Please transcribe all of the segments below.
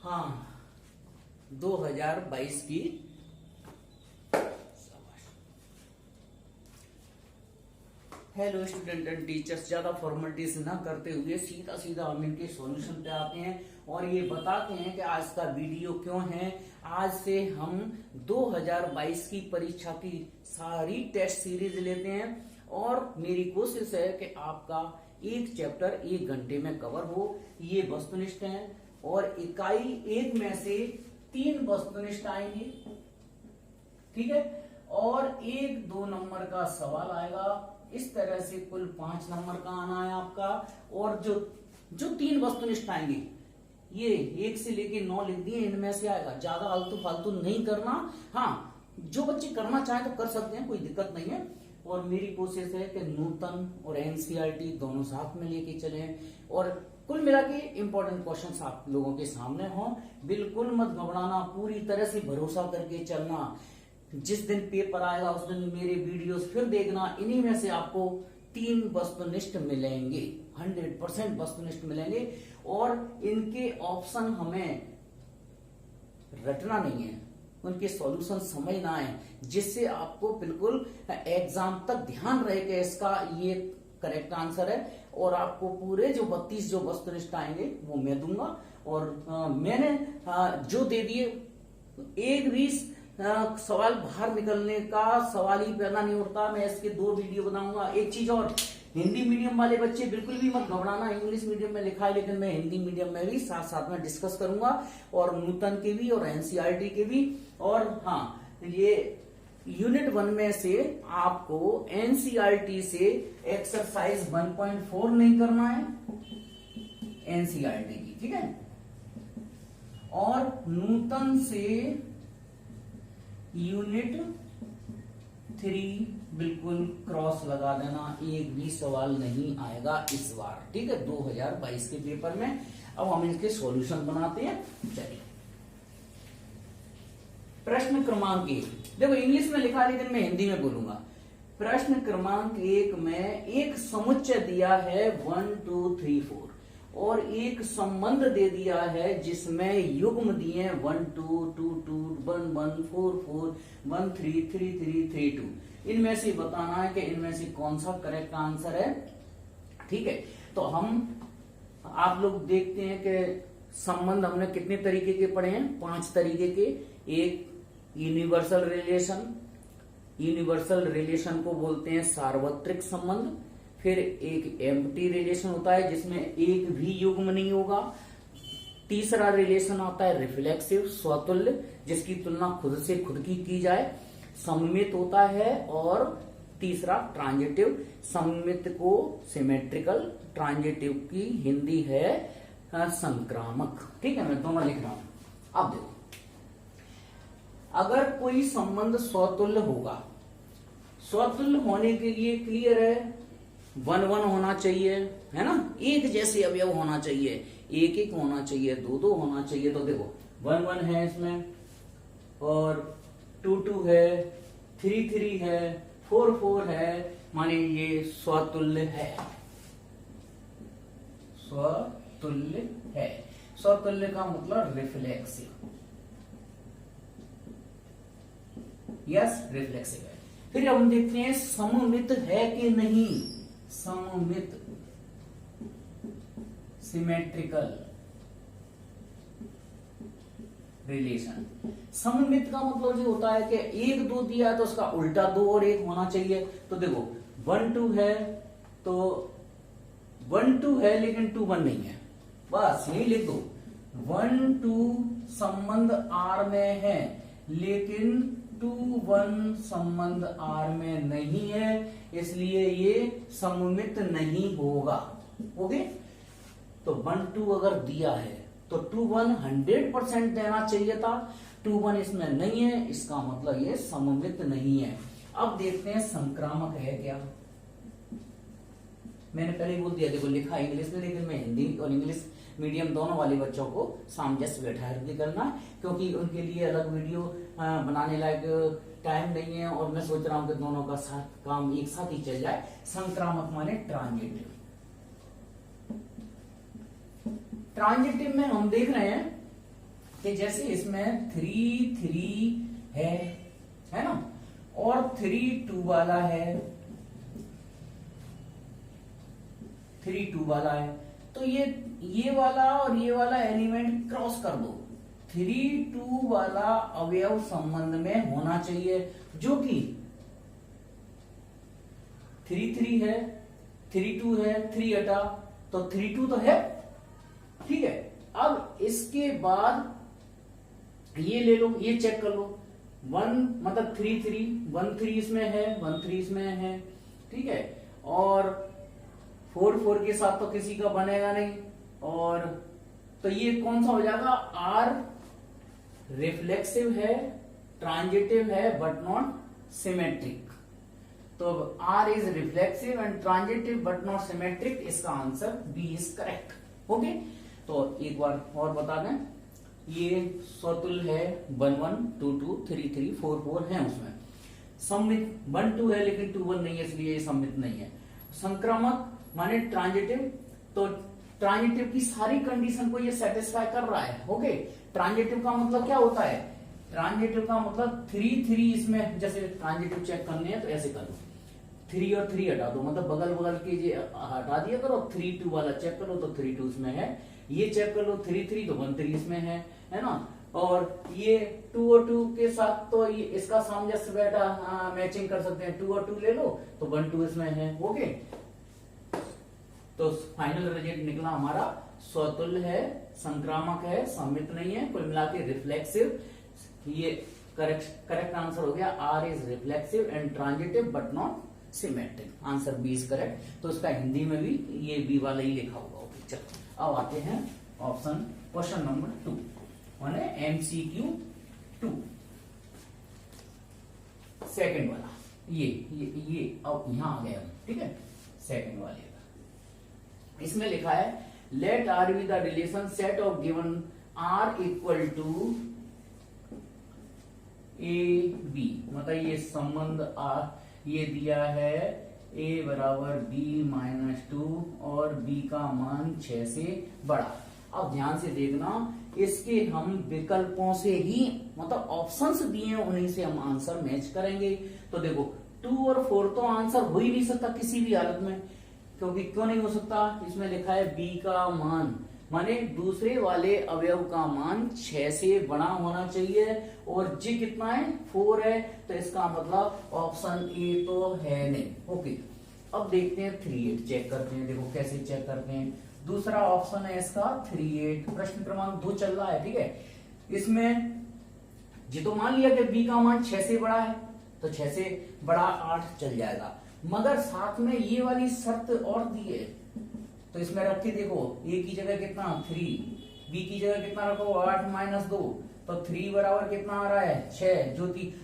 हाँ, 2022 की। Hello student and teachers, ज्यादा फॉर्मेलिटीज ना करते हुए सीधा सीधा हम इनके सॉल्यूशन पे आते हैं और ये बताते हैं कि आज का वीडियो क्यों है। आज से हम 2022 की परीक्षा की सारी टेस्ट सीरीज लेते हैं और मेरी कोशिश है कि आपका एक चैप्टर 1 घंटे में कवर हो। ये वस्तुनिष्ठ है और इकाई 1 में से 3 वस्तुनिष्ठ आएंगे, ठीक है, और 1-2 नंबर का सवाल आएगा। इस तरह से कुल 5 नंबर का आना है आपका। और जो 3 वस्तुनिष्ठ आएंगे, ये 1 से लेके 9 लिख दिए, इनमें से आएगा। ज्यादा आलतू फालतू नहीं करना। हाँ, जो बच्चे करना चाहें तो कर सकते हैं, कोई दिक्कत नहीं है। और मेरी कोशिश है कि नूतन और एनसीईआरटी दोनों साथ में लेके चले और कुल मिला के इंपॉर्टेंट क्वेश्चंस आप लोगों के सामने हों। बिल्कुल मत घबराना, पूरी तरह से भरोसा करके चलना। जिस दिन पेपर आएगा उस दिन मेरे वीडियोस फिर देखना। इन्हीं में से आपको 3 वस्तुनिष्ठ मिलेंगे, 100% वस्तुनिष्ठ मिलेंगे। और इनके ऑप्शन हमें रटना नहीं है, उनके सॉल्यूशन समझना है, जिससे आपको बिल्कुल एग्जाम तक ध्यान रहे कि इसका ये करेक्ट आंसर है। और आपको पूरे जो 32 जो वस्तुनिष्ठ आएंगे वो मैं दूंगा। और मैंने जो दे दिए, एक भी सवाल बाहर निकलने का सवाल ही पैदा नहीं उठता। मैं इसके 2 वीडियो बनाऊंगा। एक चीज और, हिंदी मीडियम वाले बच्चे बिल्कुल भी मत घबराना। इंग्लिश मीडियम में लिखा है, लेकिन मैं हिंदी मीडियम में भी साथ साथ में डिस्कस करूंगा, और नूतन के भी और एनसीईआरटी के भी। और हाँ, ये यूनिट 1 में से आपको एनसीईआरटी से एक्सरसाइज 1.4 नहीं करना है, एनसीईआरटी की, ठीक है। और नूतन से यूनिट 3 बिल्कुल क्रॉस लगा देना, एक भी सवाल नहीं आएगा इस बार, ठीक है, 2022 के पेपर में। अब हम इसके सॉल्यूशन बनाते हैं, चलिए। प्रश्न क्रमांक 1, देखो इंग्लिश में लिखा है लेकिन मैं हिंदी में बोलूंगा। प्रश्न क्रमांक 1 में एक समुच्चय दिया है 1 2 3 4 और एक संबंध दे दिया है जिसमें युग्म दिए 1 2 2 2 1 1 4 4 1 3 3 3 3 2। इनमें से बताना है कि इनमें से कौन सा करेक्ट आंसर है, ठीक है। तो आप लोग देखते हैं कि संबंध हमने कितने तरीके के पढ़े हैं, 5 तरीके के। एक यूनिवर्सल रिलेशन, यूनिवर्सल रिलेशन को बोलते हैं सार्वत्रिक संबंध। फिर एक एम्प्टी रिलेशन होता है जिसमें एक भी युग्म नहीं होगा। तीसरा रिलेशन आता है रिफ्लेक्सिव, स्वतुल्य, जिसकी तुलना खुद से खुद की जाए। सममित होता है। और तीसरा ट्रांजिटिव, सममित को सिमेट्रिकल, ट्रांजिटिव की हिंदी है संक्रामक, ठीक है। मैं दोनों लिख रहा हूं। अब देखो, अगर कोई संबंध स्वतुल्य होगा, स्वतुल्य होने के लिए क्लियर है 1 1 होना चाहिए, है ना, एक जैसे अवयव होना चाहिए, 1 1 होना चाहिए, 2 2 होना चाहिए। तो देखो 1 1 है इसमें, और 2 2 है, 3 3 है, 4 4 है, माने ये स्वतुल्य है, स्वतुल्य है। स्वतुल्य का मतलब रिफ्लेक्सिव, यस, रिफ्लेक्सिव है। फिर हम देखते हैं सममित है कि नहीं। सममित, सिमेट्रिकल रिलेशन। सममित का मतलब ये होता है कि 1 2 दिया है तो उसका उल्टा 2 और 1 होना चाहिए। तो देखो 1 2 है तो 1 2 है लेकिन 2 1 नहीं है, बस यही लिख दो। 1 2 संबंध R में है लेकिन 2 1 संबंध R में नहीं है, इसलिए ये सममित नहीं होगा। ओके, तो 1 2 अगर दिया है तो 2 1 100% देना चाहिए था। 2 1 इसमें नहीं है, इसका मतलब ये सममित नहीं है। अब देखते हैं संक्रामक है क्या। मैंने पहले ही बोल दिया, देखो लिखा इंग्लिश में, लेकिन मैं हिंदी और इंग्लिश मीडियम दोनों वाले बच्चों को सामंजस्य बैठा करना, क्योंकि उनके लिए अलग वीडियो बनाने लायक टाइम नहीं है। और मैं सोच रहा हूं कि दोनों का साथ काम एक साथ ही चल जाए। संक्रामक माने ट्रांजिटिव। ट्रांजिटिव में हम देख रहे हैं कि जैसे इसमें 3 3 है ना, और 3 2 वाला है, 3 2 वाला है, तो ये वाला और ये वाला एलिमेंट क्रॉस कर दो। 3 2 वाला अवयव संबंध में होना चाहिए, जो कि 3 3 है, 3 2 है, 3 हटा तो 3 2 तो है, ठीक है। अब इसके बाद ये ले लो, ये चेक कर लो, 1 मतलब 3 3, 1 3 इसमें है, 1 3 इसमें है, ठीक है। और 4 4 के साथ तो किसी का बनेगा नहीं, और तो ये कौन सा हो जाएगा, आर रिफ्लेक्सिव है, ट्रांजिटिव है, बट नॉट सिमेट्रिक। तो R is reflexive and transitive but not symmetric, इसका answer B is correct. Okay, तो एक बार और बता दें, ये स्वतुल्य है 1 1 2 2 3 3 4 4 है, उसमें सममित 1 2 है लेकिन 2 1 नहीं है, इसलिए ये सममित नहीं है। संक्रामक माने ट्रांजिटिव, तो ट्रांजिटिव की सारी कंडीशन को ये सेटिस्फाई कर रहा है। ओके, ट्रांजिटिव का मतलब क्या होता है, ट्रांजिटिव का मतलब 3 3 इसमें, जैसे ट्रांजिटिव चेक करने हैं तो ऐसे कर लो, 3 और 3 हटा दो, मतलब बगल बगल के ये हटा दिया करो, 3 2 वाला चेक करो तो 3 2 इसमें है, ये चेक कर लो 3 3 तो 1 3 इसमें है ना। और ये 2 और 2 के साथ तो ये इसका सामंजस्य बैठा, मैचिंग कर सकते हैं, 2 और 2 ले लो तो 1 2 इसमें है। ओके, तो फाइनल रिजल्ट निकला हमारा स्वतुल्य है, संक्रामक है, सममित नहीं है, कुल मिला के रिफ्लेक्सिव। ये करेक्ट आंसर हो गया, R is reflexive and transitive but not symmetric, answer B is correct. तो इसका हिंदी में भी ये बी वाला ही लिखा होगा। ओके, चलो अब आते हैं ऑप्शन क्वेश्चन नंबर 2 माने MCQ 2, सेकंड वाला, ये अब यहां आ गया, ठीक है। सेकंड वाले इसमें लिखा है, let R be the relation set of given R equal to A B, मतलब ये संबंध आर ये दिया है, a बराबर b माइनस 2 और b का मान 6 से बड़ा। अब ध्यान से देखना, इसके हम विकल्पों से ही, मतलब ऑप्शंस दिए हैं उन्हीं से हम आंसर मैच करेंगे। तो देखो 2 और 4 तो आंसर हो ही नहीं सकता किसी भी हालत में, क्योंकि क्यों नहीं हो सकता, इसमें लिखा है b का मान, माने दूसरे वाले अवयव का मान 6 से बड़ा होना चाहिए, और जी कितना है 4 है, तो इसका मतलब ऑप्शन ए तो है नहीं। ओके, अब देखते हैं 3 8 चेक करते हैं, देखो कैसे चेक करते हैं। दूसरा ऑप्शन है इसका 3 8, प्रश्न क्रमांक 2 चल रहा है, ठीक है। इसमें जी तो मान लिया कि b का मान 6 से बड़ा है, तो 6 से बड़ा 8 चल जाएगा, मगर साथ में ये वाली शर्त और दी है, तो इसमें रख के देखो, a की जगह कितना 3, b की जगह कितना रखो 8 माइनस 2, तो 3 बराबर कितना आ रहा है 6,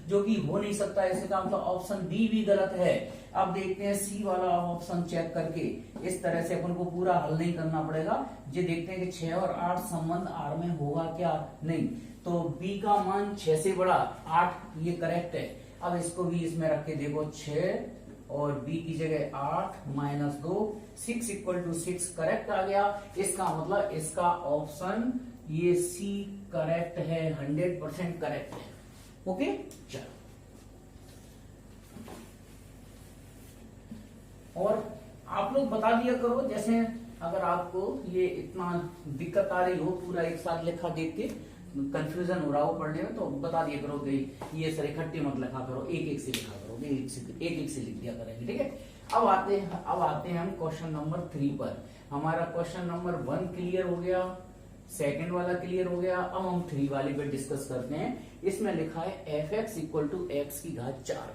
जो कि हो नहीं सकता, इसे का मतलब ऑप्शन बी भी गलत है। अब देखते हैं सी वाला ऑप्शन चेक करके, इस तरह से अपन को पूरा हल नहीं करना पड़ेगा, ये देखते हैं कि 6 और 8 संबंध आर में होगा क्या, नहीं, तो बी का मान 6 से बड़ा 8, ये करेक्ट है। अब इसको भी इसमें रख के देखो, 6 और b की जगह 8 माइनस 2, 6 इक्वल टू 6 करेक्ट आ गया। इसका मतलब इसका ऑप्शन ये सी करेक्ट है, 100% करेक्ट है। ओके, चलो और आप लोग बता दिया करो, जैसे अगर आपको ये इतना दिक्कत आ रही हो, पूरा एक साथ लिखा देख के कंफ्यूजन हो रहा हो पढ़ने में, तो बता दिया करो कि ये सर इकट्ठे मत लिखा करो, एक एक से लिखा करो, एक एक से लिख दिया करेंगे, ठीक है। अब आते हैं हम क्वेश्चन नंबर 3 पर। हमारा क्वेश्चन नंबर 1 क्लियर हो गया, सेकंड वाला क्लियर हो गया, अब हम 3 वाले पे डिस्कस करते हैं। इसमें लिखा है fx इक्वल टू एक्स की घात 4।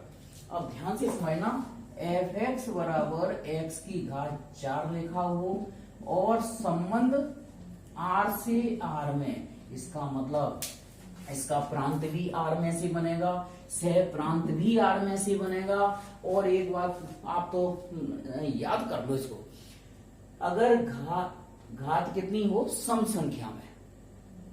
अब ध्यान से समझना, fx बराबर x की घात 4 लिखा हो और संबंध r से r में, इसका मतलब इसका प्रांत भी r में से बनेगा, सह प्रांत भी r में से बनेगा। और एक बात आप तो याद कर लो इसको, अगर घात कितनी हो सम संख्या में,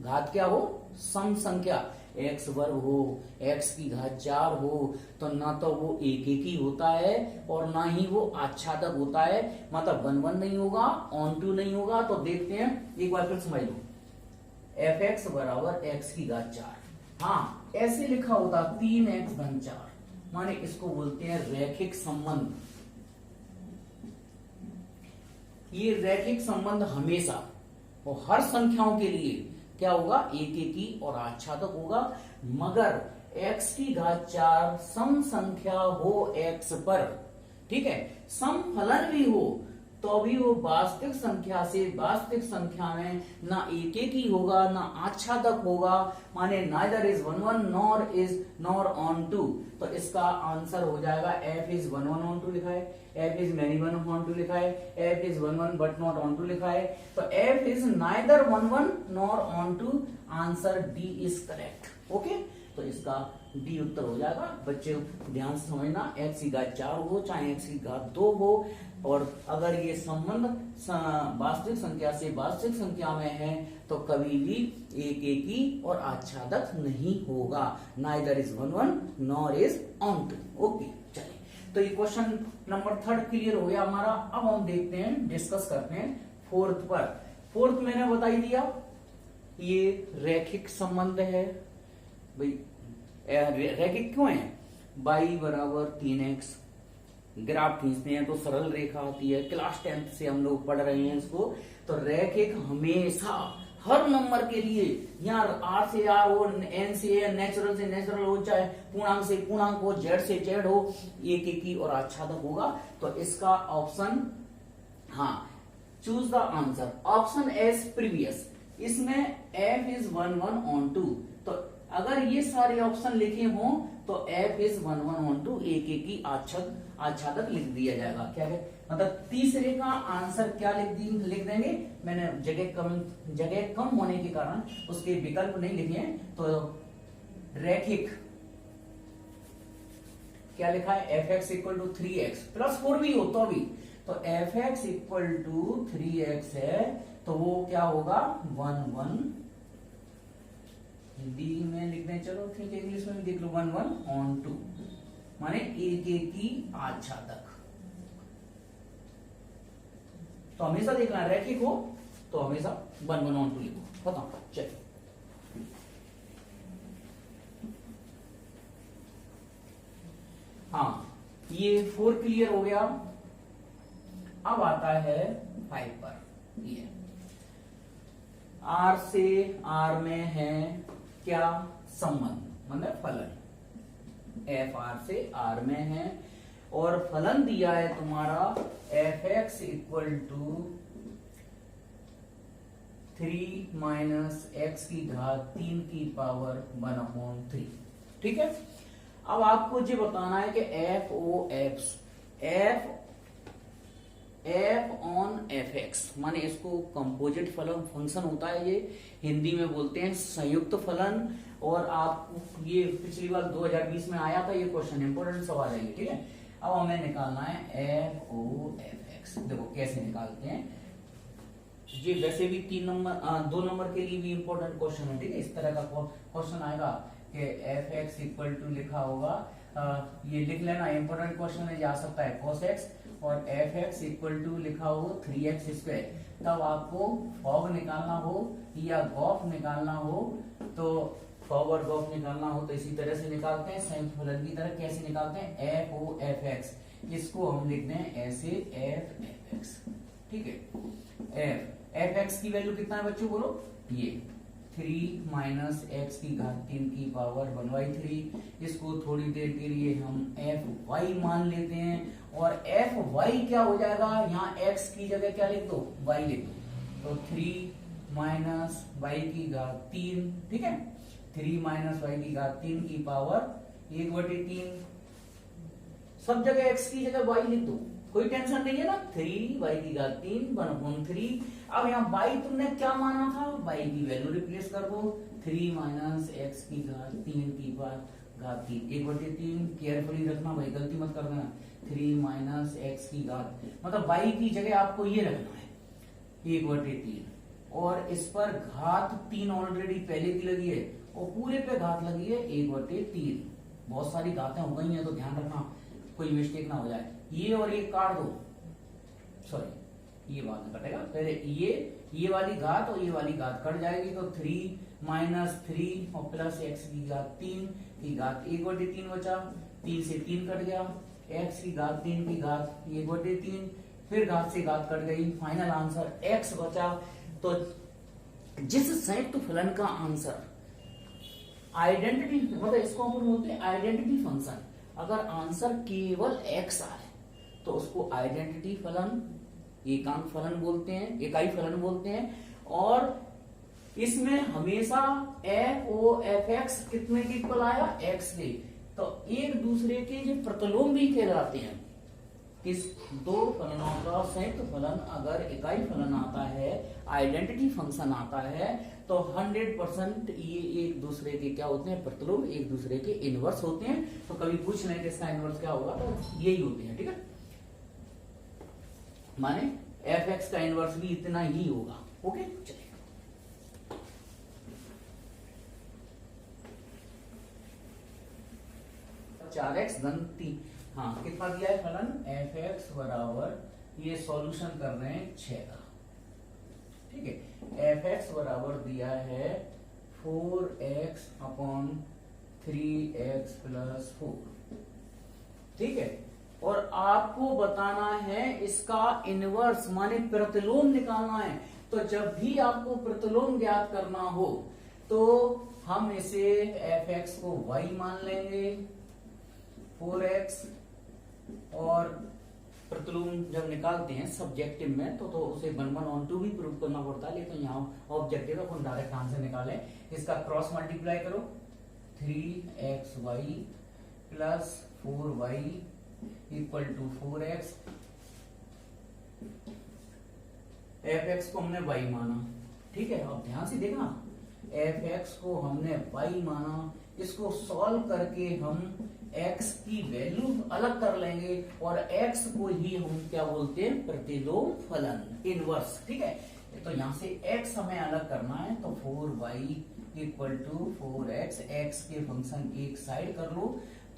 घात क्या हो सम संख्या, x वर्ग हो, x की घात 4 हो, तो ना तो वो एक ही होता है और ना ही वो आच्छादक होता है, मतलब 1 1 नहीं होगा, ऑन टू नहीं होगा। तो देखते हैं, एक बार फिर समझ लो, एफ एक्स बराबर एक्स की घात 4। हाँ, ऐसे लिखा होता 3x धन 4, माने इसको बोलते हैं रैखिक संबंध। ये रैखिक संबंध हमेशा और हर संख्याओं के लिए क्या होगा, एक एक ही और आच्छादक होगा, मगर x की घात 4 सम संख्या हो x पर, ठीक है, सम फलन भी हो तो भी वो वास्तविक संख्या से वास्तविक संख्या में ना एक एक ही होगा ना आच्छादक होगा, माने neither is 1 1 nor is nor onto. तो इसका आंसर हो जाएगा f इज 1 1 ऑन टू लिखा है, f is many 1 onto लिखा है, f is 1 1 but not onto लिखा है, तो f is neither 1 1 nor onto. Answer D is correct. Okay, तो इसका डी उत्तर हो जाएगा। बच्चे ध्यान से समझना, x की घात 4 हो चाहे x की घात 2 हो, और अगर ये संबंध वास्तविक संख्या से वास्तविक संख्या में है तो कभी भी एक एक ही और आच्छादक नहीं होगा, neither is 1 1 nor is onto. Okay, चलिए, तो ये क्वेश्चन नंबर 3 क्लियर हो गया हमारा। अब हम देखते हैं, डिस्कस करते हैं फोर्थ पर। फोर्थ मैंने बता ही दिया, ये रैखिक संबंध है भाई। रैखिक क्यों है, y बराबर 3x, ग्राफ खींचते हैं तो सरल रेखा आती है, क्लास 10th से हम लोग पढ़ रहे हैं इसको। तो रैखिक हमेशा हर नंबर के लिए, यहाँ r से r हो, n से n, नेचुरल से नेचुरल हो, चाहे पूर्णांक से पूर्णांक हो, z से z हो, एक एक ही और आच्छादक होगा। तो इसका ऑप्शन, हाँ, choose the answer option S previous. इसमें f इज 1 1 ऑन टू, तो अगर ये सारे ऑप्शन लिखे हों तो f इज 1 1 ऑन टू, एक एक ही आच्छादक लिख दिया जाएगा। क्या है मतलब, तीसरे का आंसर क्या लिख देंगे। मैंने जगह कम होने के कारण उसके विकल्प नहीं लिखे हैं, तो रैखिक क्या लिखा है, F X equal to 3x plus 4 भी हो तो भी, तो F X equal to 3x है, तो वो क्या होगा 1 1, हिंदी में लिख दें, चलो ठीक है, इंग्लिश में भी देख लो, 1 1 ऑन टू, माने एक एक ही आच्छादक। तो हमेशा देखना, रैखिक हो तो हमेशा 1 1 ऑन टू लिखो। बताओ, चलिए, हाँ, ये 4 क्लियर हो गया। अब आता है 5 पर। ये R से R में है क्या संबंध, मतलब फलन, एफ आर से आर में है, और फलन दिया है तुम्हारा F X equal to 3 minus X की घात 3 की पावर 1/3। ठीक है, अब आपको ये बताना है कि F O F on F X, माने इसको कंपोजिट फलन फंक्शन होता है, ये हिंदी में बोलते हैं संयुक्त फलन। और आप ये पिछली बार 2020 में आया था ये क्वेश्चन, इंपोर्टेंट सवाल है ये। ठीक है, अब हमें निकालना है एफ ओ एफ एक्स। देखो कैसे निकालते हैं, ये वैसे भी 2 नंबर के लिए भी इंपॉर्टेंट क्वेश्चन है। ठीक है, इस तरह का क्वेश्चन आएगा कि एफ एक्स इक्वल टू लिखा होगा, ये लिख लेना, इंपॉर्टेंट क्वेश्चन है, ये आ सकता है cos x, और एफ एक्स इक्वल टू लिखा हो 3x²। तब आपको फॉग निकालना हो या गॉफ निकालना हो, तो फॉग और गॉफ निकालना हो तो इसी तरह से निकालते हैं, संयुक्त फलन की तरह। कैसे निकालते हैं, एफ ओ एफ एक्स, इसको हम लिखते हैं ऐसे एफ एफ एक्स। ठीक है, एफ एक्स की वैल्यू कितना है बच्चों, बोलो, ये 3 माइनस एक्स की घात 3 की पावर 1/3। इसको थोड़ी देर के लिए हम एफ वाई मान लेते हैं, और एफ वाई क्या हो जाएगा, यहाँ एक्स की जगह क्या लिख दो, वाई लिख दो, तो 3 माइनस वाई की घात 3। ठीक है, 3 माइनस वाई की घात 3 की पावर 1/3। सब जगह एक्स की जगह वाई लिख दो, कोई टेंशन नहीं है ना। 3 वाई की घात 3 1/3। अब यहाँ वाई तुमने क्या माना था, वाई की वैल्यू रिप्लेस कर दो, 3 माइनस एक्स की घात 3 की घात 3 1/3। केयरफुली रखना भाई, गलती मत कर देना। 3 माइनस एक्स की घात, मतलब वाई की जगह आपको ये रखना है 1/3, और इस पर घात 3 ऑलरेडी पहले की लगी है, और पूरे पे घात लगी है 1/3। बहुत सारी घातें हो गई हैं, तो ध्यान रखना कोई मिस्टेक ना हो जाए। ये और ये काट दो, सॉरी ये बाद में कटेगा। पहले ये वाली घात और ये वाली घात कट जाएगी, तो 3 माइनस 3 और प्लस x की घात 3 की घात 1/3 बचा, 3 से 3 कट गया, x की घात 3 की घात 1/3, फिर घात से घात कट गई, फाइनल आंसर x बचा। तो जिस संयुक्त फलन का आंसर आइडेंटिटी, मतलब इसको हम बोलते हैं आइडेंटिटी फंक्शन, अगर आंसर केवल x आए तो उसको आइडेंटिटी फलन, एकांक फलन बोलते हैं, इकाई फलन बोलते हैं। और इसमें हमेशा f o f x कितने के इक्वल आया, x के, तो एक दूसरे के जो प्रतिलोम भी कहलाते हैं। इस दो फलनों का संयुक्त फलन अगर इकाई फलन आता है, आइडेंटिटी फंक्शन आता है, तो 100% ये एक दूसरे के क्या होते हैं, प्रतिलोम, एक दूसरे के इनवर्स होते हैं। तो कभी पूछ लें कि इसका इनवर्स क्या होगा, तो यही होते हैं, ठीक है। माने f(x) का इनवर्स भी इतना ही होगा। ओके, चलिए 4x धन 3, हाँ कितना दिया है फलन f(x) बराबर, ये सॉल्यूशन कर रहे हैं 6 का, ठीक है। f(x) बराबर दिया है 4x अपॉन 3x प्लस 4, ठीक है। और आपको बताना है इसका इनवर्स, माने प्रतिलोम निकालना है। तो जब भी आपको प्रतिलोम ज्ञात करना हो तो हम इसे f(x) को y मान लेंगे 4x, और प्रतिलोम जब निकालते हैं सब्जेक्टिव में तो उसे 1/2 भी प्रूव करना पड़ता है, लेकिन यहाँ ऑब्जेक्टिव है, अपन डायरेक्ट आंसर निकालें। इसका क्रॉस मल्टीप्लाई करो, 3xy plus 4y equal to 4x। f(x) को हमने y माना, ठीक है। अब ध्यान से देखना, f(x) को हमने y माना, इसको सॉल्व करके हम x की वैल्यू अलग कर लेंगे और x को ही हम क्या बोलते हैं, प्रतिलोम फलन, इनवर्स, ठीक है। तो यहां से x हमें अलग करना है, तो 4y equal to 4x, x के फंक्शन एक साइड कर लो,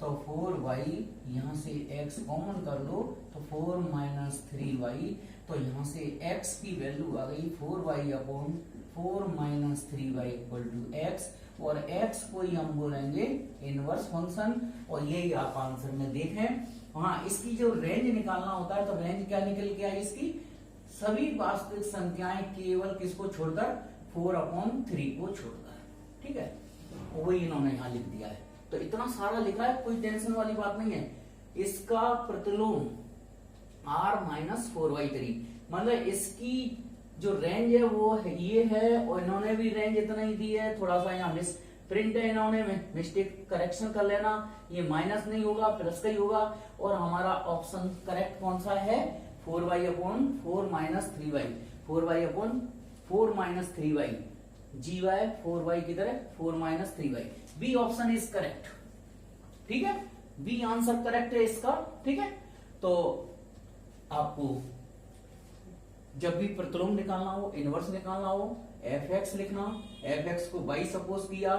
तो 4y, यहां से x कॉमन कर लो, तो 4 माइनस 3y, तो यहां से x की वैल्यू आ गई 4y upon 4 minus 3y equal to x, और x को ही हम बोलेंगे इनवर्स फंक्शन। और यही आप आंसर में देखें, हाँ इसकी जो रेंज निकालना होता है, तो रेंज क्या निकल के आई इसकी, सभी वास्तविक संख्याएं केवल किसको छोड़कर, 4/3 को छोड़कर, ठीक है। वही इन्होंने यहाँ लिख दिया है। तो इतना सारा लिखा है, कोई टेंशन वाली बात नहीं है। इसका प्रतिलोम r-4y3, मतलब इसकी जो रेंज है वो ये है, और इन्होंने भी रेंज इतना ही दी है। थोड़ा सा यहाँ मिस प्रिंट है, इन्होंने मिस्टेक करेक्शन कर लेना, ये माइनस नहीं होगा प्लस का ही होगा। और हमारा ऑप्शन करेक्ट कौन सा है, 4y upon 4 minus 3y, 4y upon 4 minus 3y, gy 4y की तरह 4 minus 3y, B option is correct, ठीक है। बी आंसर करेक्ट है इसका, ठीक है। तो आपको जब भी प्रतिलोम निकालना हो, इनवर्स निकालना हो, f(x) लिखना, f(x) को y सपोज किया,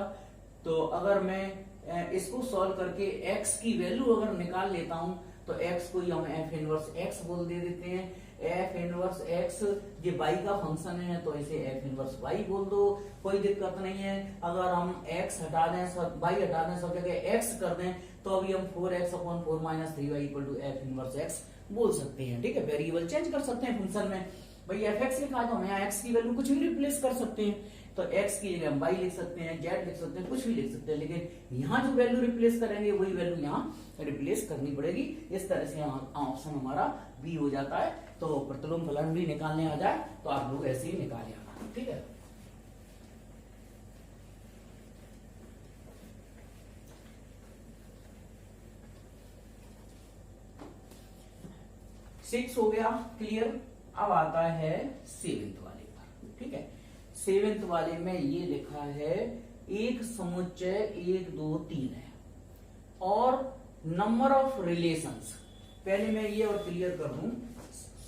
तो अगर मैं इसको सॉल्व करके x की वैल्यू अगर निकाल लेता हूं, तो x को ही हम f इनवर्स x बोल दे देते हैं। f इनवर्स x ये y का फंक्शन है, तो इसे f इनवर्स y बोल दो, कोई दिक्कत नहीं है। अगर हम x हटा दें, सब y हटा दें, सब जगह x कर दें, तो अभी हम 4x upon 4 minus 3y equal to f inverse x बोल सकते हैं, ठीक है। वेरिएबल चेंज कर सकते हैं फंक्शन में, भाई f(x) लिखा है तो हम यहाँ x की वैल्यू कुछ भी रिप्लेस कर सकते हैं, तो x की जगह हम y लिख सकते हैं, z लिख सकते हैं, कुछ भी लिख सकते हैं, लेकिन यहाँ जो वैल्यू रिप्लेस करेंगे वही वैल्यू यहाँ रिप्लेस करनी पड़ेगी। इस तरह से ऑप्शन हमारा बी हो जाता है। तो प्रतिलोम फलन भी निकालने आ जाए तो आप लोग ऐसे ही निकाले आना, ठीक है। सिक्स हो गया क्लियर। अब आता है 7th वाले पर, ठीक है। 7th वाले में ये लिखा है एक समुच्चय 1 2 3 है और नंबर ऑफ रिलेशंस। पहले मैं ये और क्लियर कर दूं,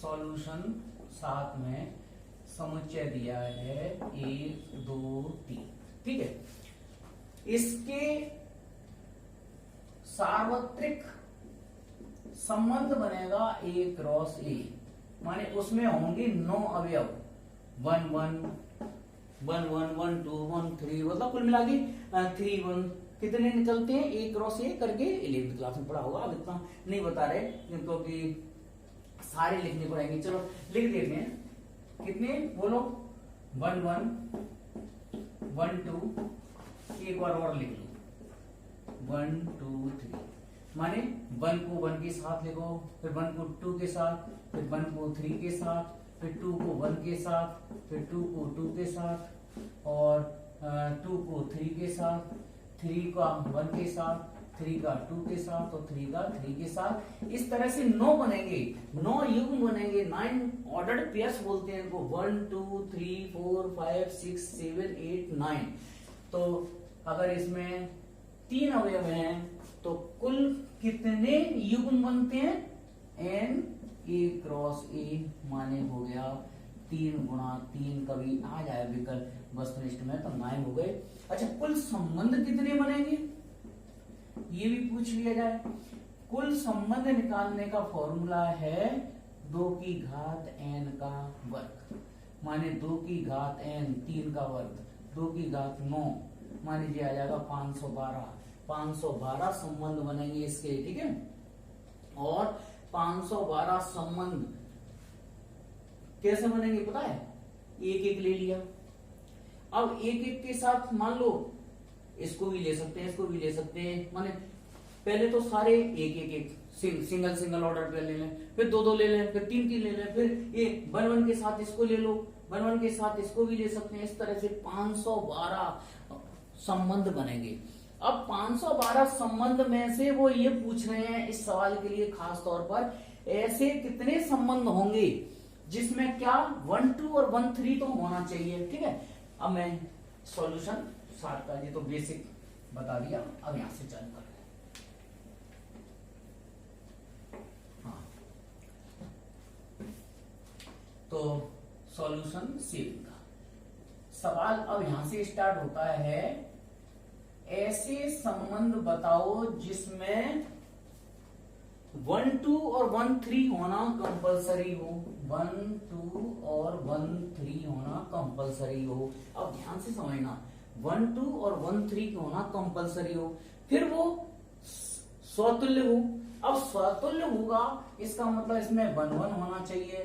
सॉल्यूशन साथ में समुच्चय दिया है 1 2 3, ठीक है। इसके सार्वत्रिक संबंध बनेगा a क्रॉस a, माने उसमें होंगे 9 अवयव, 1 1 1 1 1 2 1 3, मतलब कुल मिला के 3 1 कितने निकलते हैं A क्रॉस A करके 11th क्लास में पढ़ा होगा, अब इतना नहीं बता रहे क्योंकि सारे लिखने पड़ेंगे। चलो लिख देते हैं, कितने बोलो, 1 1 1 2, एक बार और लिख लो 1 2 3, माने 1 को 1 के साथ लिखो, फिर 1 को 2 के साथ, फिर 1 को 3 के साथ, फिर 2 को 1 के साथ, फिर 2 को 2 के साथ, और 2 को 3 के साथ, 3 का 1 के साथ, 3 का 2 के साथ, और 3 का 3 के साथ। इस तरह से 9 बनेंगे, 9 युग्म बनेंगे, 9 ऑर्डर्ड पेयर्स बोलते हैं इनको, 1 2 3 4 5 6 7 8 9। तो अगर इसमें 3 अवयव हैं तो कुल कितने युग्म बनते हैं, n A क्रॉस A, माने हो गया 3 गुणा 3, कभी आ जाए विकल्प वस्तुनिष्ठ में तो 9 हो गए। अच्छा, कुल संबंध कितने बनेंगे ये भी पूछ लिया जाए। कुल संबंध निकालने का फॉर्मूला है 2 की घात n का वर्ग, माने 2 की घात n 3 का वर्ग, 2 की घात 9, मान लीजिए आ जाएगा 512। 512 संबंध बनेंगे इसके, ठीक है। और 512 संबंध कैसे बनेंगे पता है, एक एक ले लिया, अब एक एक के साथ मान लो इसको भी ले सकते हैं, इसको भी ले सकते हैं, माने पहले तो सारे एक एक एक सिंगल सिंगल ऑर्डर पे ले लें, फिर 2 2 ले लें, फिर 3 3 ले लें, फिर ये 1 1 के साथ इसको ले लो, 1 1 के साथ इसको भी ले सकते हैं। इस तरह से 512 संबंध बनेंगे। अब 512 संबंध में से वो ये पूछ रहे हैं इस सवाल के लिए खास तौर पर, ऐसे कितने संबंध होंगे जिसमें क्या 1 2 और 1 3 तो होना चाहिए, ठीक है। अब मैं सॉल्यूशन स्टार्ट कर, ये तो बेसिक बता दिया, अब यहां से चालू कर। हाँ, तो सॉल्यूशन सेविंग का सवाल अब यहां से स्टार्ट होता है, ऐसे संबंध बताओ जिसमें 1 2 और 1 3 होना कंपलसरी हो, 1 2 और 1 3 होना कंपलसरी हो। अब ध्यान से समझना, 1 2 और 1 3 होना कंपलसरी हो, फिर वो स्वतुल्य हो। अब स्वतुल्य होगा इसका मतलब इसमें 1 1 होना चाहिए,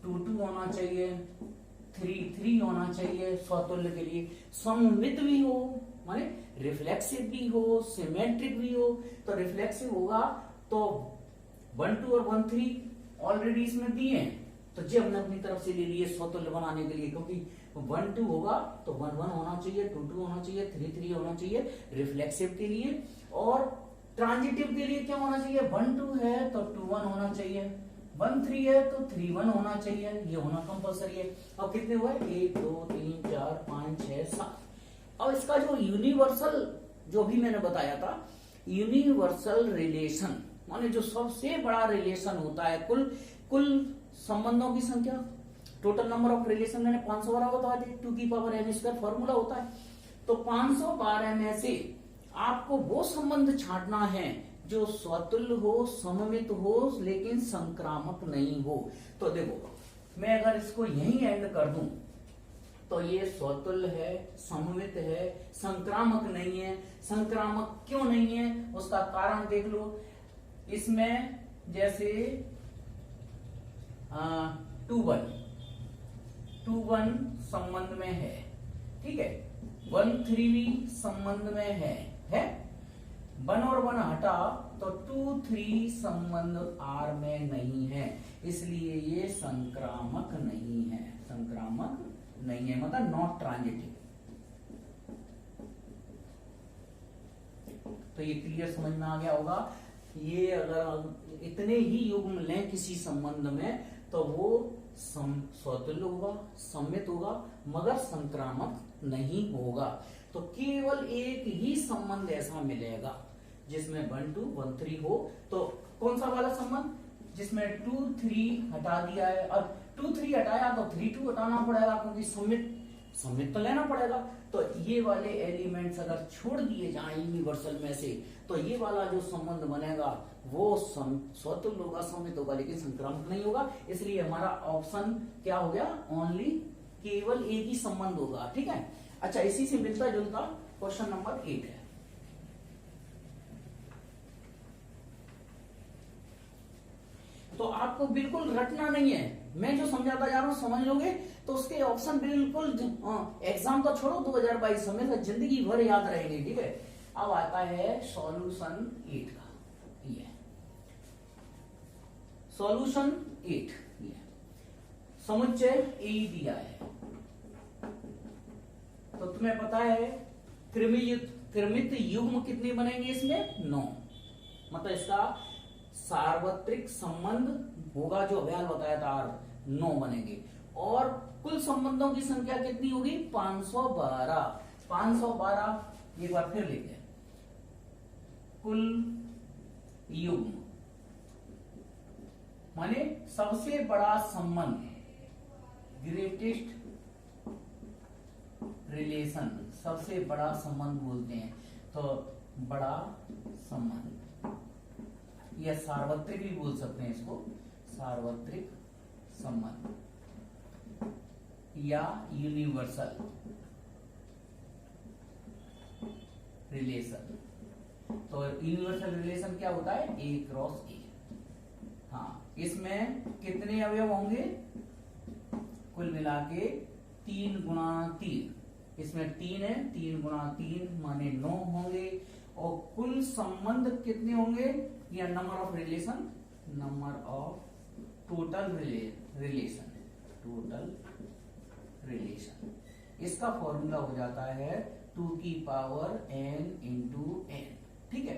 2 2 होना चाहिए, 3 3 होना चाहिए स्वतुल्य के लिए, सममित भी हो, माने रिफ्लेक्सिव भी हो, सिमेट्रिक भी हो। तो रिफ्लेक्सिव होगा तो 1 2 और 1 3 ऑलरेडी इसमें दिए हैं, तो जी हमने अपनी तरफ से ले लिए स्वतुल्य बनाने के लिए, क्योंकि 1 2 होगा तो 1 1 होना चाहिए, 2 2 होना चाहिए, 3 3 होना चाहिए रिफ्लेक्सिव के लिए। और ट्रांजिटिव के लिए क्या होना चाहिए, 1 2 है तो 2 1 होना चाहिए, 1 3 है तो 3 1 होना चाहिए, ये होना कंपलसरी है। अब कितने हुए, 1 2 3 4 5 6 7। अब इसका जो यूनिवर्सल, जो भी मैंने बताया था, यूनिवर्सल रिलेशन माने जो सबसे बड़ा रिलेशन होता है, कुल संबंधों की संख्या, टोटल नंबर ऑफ रिलेशन मैंने 512 बता दी, 2 की पावर n स्क्वायर फॉर्मूला होता है। तो 512 में से आपको वो संबंध छांटना है जो स्वतुल्य हो, सममित हो, लेकिन संक्रामक नहीं हो। तो देखो, मैं अगर इसको यहीं एंड कर दूं तो ये स्वतुल्य है, सममित है, संक्रामक नहीं है। संक्रामक क्यों नहीं है उसका कारण देख लो, इसमें जैसे 2 1 संबंध में है, ठीक है, 1 3 भी संबंध में है 1 और 1 हटा तो 2 3 संबंध R में नहीं है, इसलिए ये संक्रामक नहीं है, संक्रामक नहीं है, मतलब नॉट ट्रांजिटिव। तो ये क्लियर समझ में आ गया होगा। ये अगर इतने ही युग्म लें किसी संबंध में तो वो स्वतुल्य होगा, सम्मित होगा, मगर संक्रामक नहीं होगा। तो केवल एक ही संबंध ऐसा मिलेगा जिसमें 1 2 1 3 हो। तो कौन सा वाला संबंध, जिसमें 2 3 हटा दिया है। अब 2 3 हटाया तो 3 2 हटाना पड़ेगा, क्योंकि सम्मित तो लेना पड़ेगा। तो ये वाले एलिमेंट्स अगर छोड़ दिए जाएं यूनिवर्सल में से, तो ये वाला जो संबंध बनेगा वो स्वतुल्य होगा, सम्मित होगा, लेकिन संक्रामक नहीं होगा। इसलिए हमारा ऑप्शन क्या हो गया, ओनली, केवल एक ही संबंध होगा। ठीक है। अच्छा, इसी से मिलता जुलता क्वेश्चन नंबर 8 है। तो आपको बिल्कुल रटना नहीं है, मैं जो समझाता जा रहा हूं समझ लोगे तो उसके ऑप्शन बिल्कुल एग्जाम तो छोड़ो 2022 में, तो जिंदगी भर याद रहेंगे। ठीक है। अब आता है सॉल्यूशन 8 का। ये सॉल्यूशन 8, ये समुच्चय ए दिया है। तो तुम्हें पता है कृमित युग्म कितने बनेंगे इसमें, 9। मतलब इसका सार्वत्रिक संबंध होगा, जो अभ्यास बताया था, 9 बनेंगे। और कुल संबंधों की संख्या कितनी होगी, 512। 512 एक बार फिर लिखते हैं। कुल युग्म माने सबसे बड़ा संबंध, ग्रेटेस्ट रिलेशन, सबसे बड़ा संबंध बोलते हैं। तो बड़ा संबंध, या सार्वत्रिक भी बोल सकते हैं इसको, सार्वत्रिक संबंध या यूनिवर्सल रिलेशन। तो यूनिवर्सल रिलेशन क्या होता है, A क्रॉस A। हाँ, इसमें कितने अवयव होंगे, कुल मिला के 3 गुणा 3। इसमें 3 है, 3 गुणा 3 माने 9 होंगे। और कुल संबंध कितने होंगे, या number of relation, number of total relation, total relation. इसका फॉर्मूला हो जाता है 2 की पावर n इंटू n। ठीक है।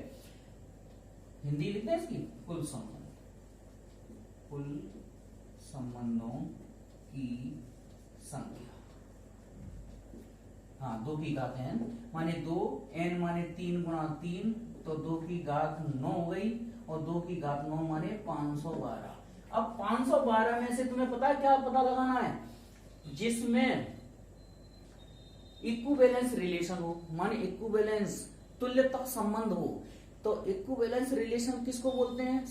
हिंदी लिखते हैं इसकी, कुल संबंध, कुल संबंधों की संख्या। हाँ, 2 की घात n माने 2, n माने 3 गुणा 3, तो 2 की घात 9 हो गई, और 2 की घात 9 माने 512। अब 512 में से तुम्हें पता है क्या पता लगाना है, जिसमें इक्विवेलेंस रिलेशन हो, माने इक्विवेलेंस तुल्यता संबंध हो। तो इक्विवेलेंस रिलेशन किसको बोलते हैं,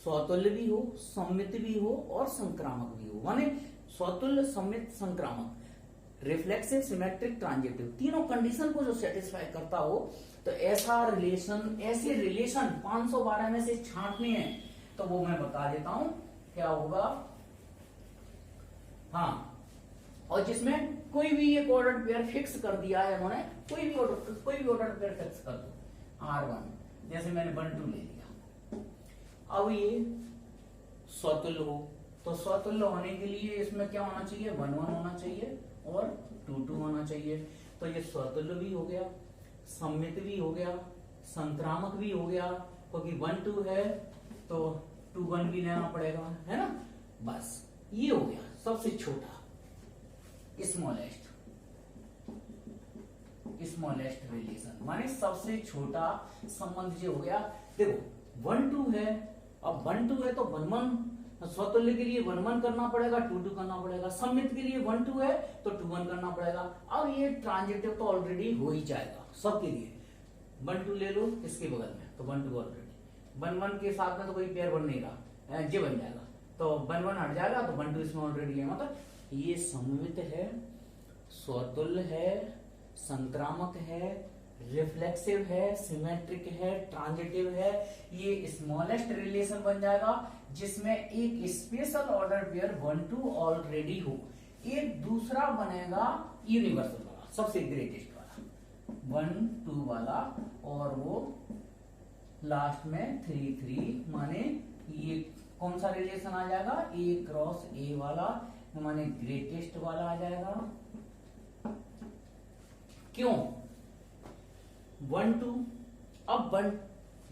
स्वतुल्य भी हो, सम्मित भी हो, और संक्रामक भी हो। माने स्वतुल्य, सम्मित, संक्रामक, रिफ्लेक्सिव, सिमेट्रिक, ट्रांजिटिव, तीनों कंडीशन को जो सेटिस्फाई करता हो। तो ऐसा रिलेशन, ऐसे रिलेशन 512 में से छांटने हैं, तो वो मैं बता देता हूं क्या होगा। हाँ, और जिसमें कोई भी एक ऑर्डर पेयर फिक्स कर दिया है उन्होंने, कोई भी ऑर्डर पेयर फिक्स कर दो, R1, जैसे मैंने 1 2 ले लिया। अब ये स्वतुल्य हो, तो स्वतुल्य होने के लिए इसमें क्या होना चाहिए, 1 1 होना चाहिए और 2 2 होना चाहिए। तो ये स्वतुल्य भी हो गया, सम्मित भी हो गया, संक्रामक भी हो गया, क्योंकि 1 2 है तो 2 1 भी लेना पड़ेगा, है ना। बस ये हो गया सबसे छोटा, स्मॉलेस्ट रिलेशन, माने सबसे छोटा संबंध जो हो गया। देखो 1 2 है, अब 1 2 है तो 1 1 स्वतुल्य के लिए 1 1 करना पड़ेगा, 2 2 करना पड़ेगा। सम्मित के लिए 1 2 है तो 2 1 करना पड़ेगा। अब ये ट्रांजिटिव तो ऑलरेडी हो ही जाएगा सबके लिए। 1 2 ले लो इसके बगल में, तो 1 2 ऑलरेडी, 1 1 के साथ में तो कोई पेयर बन नहीं रहा, ये बन जाएगा, तो 1 1 हट जाएगा, तो 1 2 इसमें ऑलरेडी है। मतलब ये सम्मित है, स्वतुल्य है, संक्रामक है, रिफ्लेक्सिव है, सिमेट्रिक है, ट्रांजिटिव है। ये स्मॉलेस्ट रिलेशन बन जाएगा, जिसमें एक स्पेशल ऑर्डर पेयर 1 2 ऑलरेडी हो, एक दूसरा बनेगा यूनिवर्सल वाला, सबसे ग्रेटेस्ट वाला 1 2 वाला, और वो लास्ट में 3 3, माने ये कौन सा रिलेशन आ जाएगा, A क्रॉस A वाला, माने ग्रेटेस्ट वाला आ जाएगा। क्यों 1 2, अब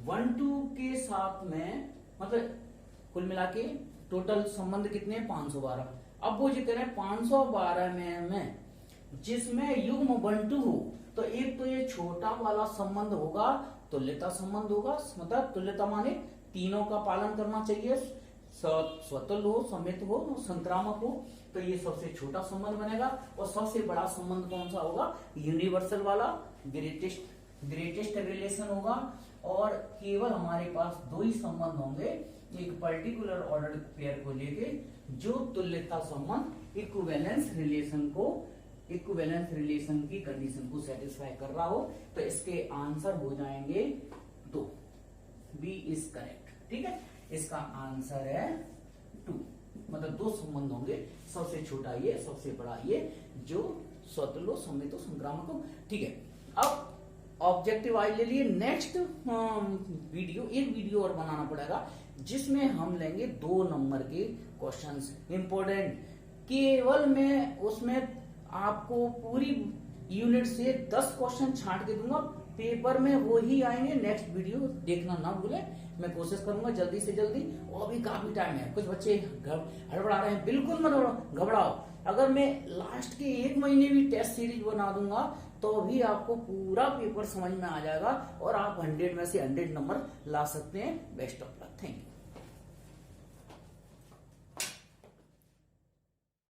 1 2 के साथ में मतलब कुल मिला के टोटल संबंध कितने, 512। अब वो जो कह रहे हैं 512 में जिसमें युग्म 1 2 हो, तो एक तो ये छोटा वाला संबंध होगा, तुल्यता संबंध होगा। मतलब तुल्यता माने तीनों का पालन करना चाहिए, स्वतुल्य हो, सम्मित हो, संक्रामक हो। तो ये सबसे छोटा संबंध बनेगा। और सबसे बड़ा संबंध कौन सा होगा? यूनिवर्सल वाला ग्रेटेस्ट रिलेशन होगा। और केवल हमारे पास दो ही संबंध होंगे, एक पर्टिकुलर ऑर्डर पेयर को लेके जो तुल्यता संबंध इक्विवेलेंस रिलेशन की कंडीशन को सेटिस्फाई कर रहा हो। तो इसके आंसर हो जाएंगे 2। B is correct. ठीक है, इसका आंसर है 2। मतलब 2 संबंध होंगे, सबसे छोटा ये, सबसे बड़ा ये, जो स्वतुल्य सममितो संक्रामक। ठीक है, अब ऑब्जेक्टिव आई ले लिए। नेक्स्ट वीडियो, एक वीडियो और बनाना पड़ेगा जिसमें हम लेंगे 2 नंबर के क्वेश्चंस इंपॉर्टेंट। केवल मैं उसमें आपको पूरी यूनिट से 10 क्वेश्चन छांट के दूंगा, पेपर में वो ही आएंगे। नेक्स्ट वीडियो देखना ना भूले, मैं कोशिश करूंगा जल्दी से जल्दी। और भी काफी टाइम है, कुछ बच्चे हड़बड़ा रहे हैं, बिल्कुल मत घबराओ। अगर मैं लास्ट के 1 महीने भी टेस्ट सीरीज बना दूंगा तो भी आपको पूरा पेपर समझ में आ जाएगा और आप 100 में से 100 नंबर ला सकते हैं। Best of luck, thank you.